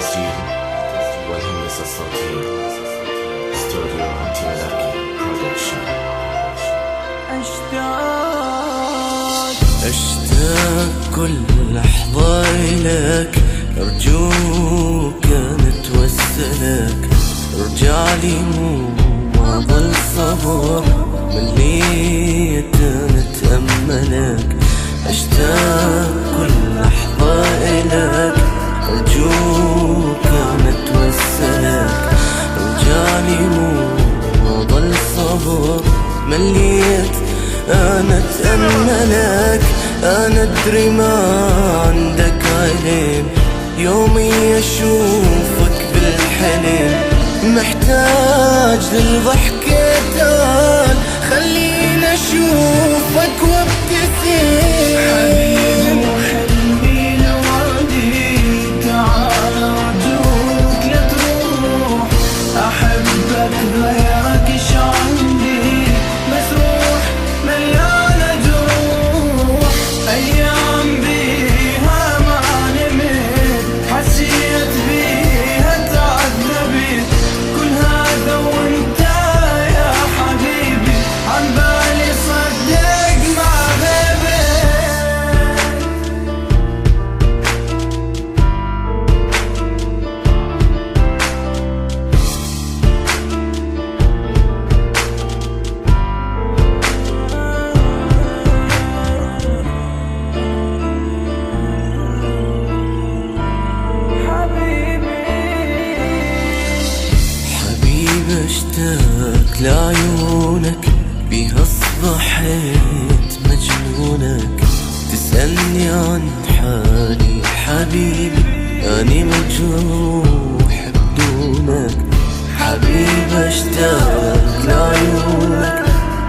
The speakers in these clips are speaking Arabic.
التسجيل والهندسة الصوتية استوديو تيلاكي برودكشن. أشتاق كل لحظة إليك، أرجوك أنا أتوسلك، ارجع لي ما ظل صبر، مليت أنا أتأملك. أشتاق كل لحظة إليك، أرجوك أنا أتوسلك، ارجع لي ما ظل صبر، مليت أنا أتأملك. أنا أدري ما عندك علم، يومي أشوفك بالحلم، محتاج للضحكتان، خليني أشوفك وابتسم. حبيبي وحلمي لوعدي، تعال أرجوك لا تروح، أحبك غيرك إيش عندي، مسروح مليانة جروح، أيام بيها ما نمت، حسيت بيها تعذبت، كل هذا وانت يا حبيبي عن بالي صدق ما غبت. حبيبي اشتاق لعيونك، بيها اصبحت مجنونك، تسألني عن حالي حبيبي، أني مجروح بدونك. حبيبي اشتاق لعيونك،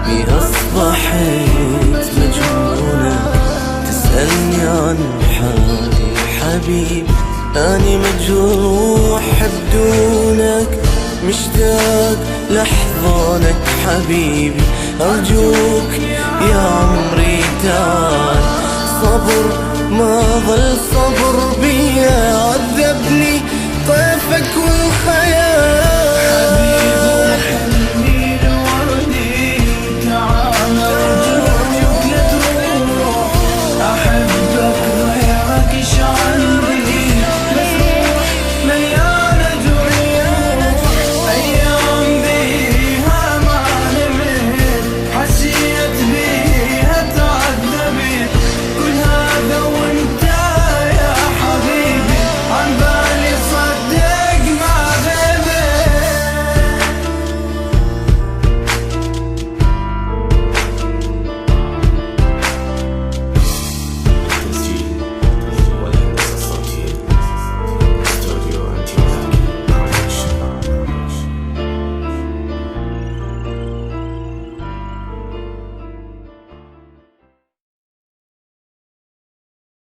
بيها اصبحت مجنونك، تسألني عن حالي حبيبي، أني مجروح بدونك. مشتاق لأحضانك حبيبي، أرجوك يا عمري تعال، صبر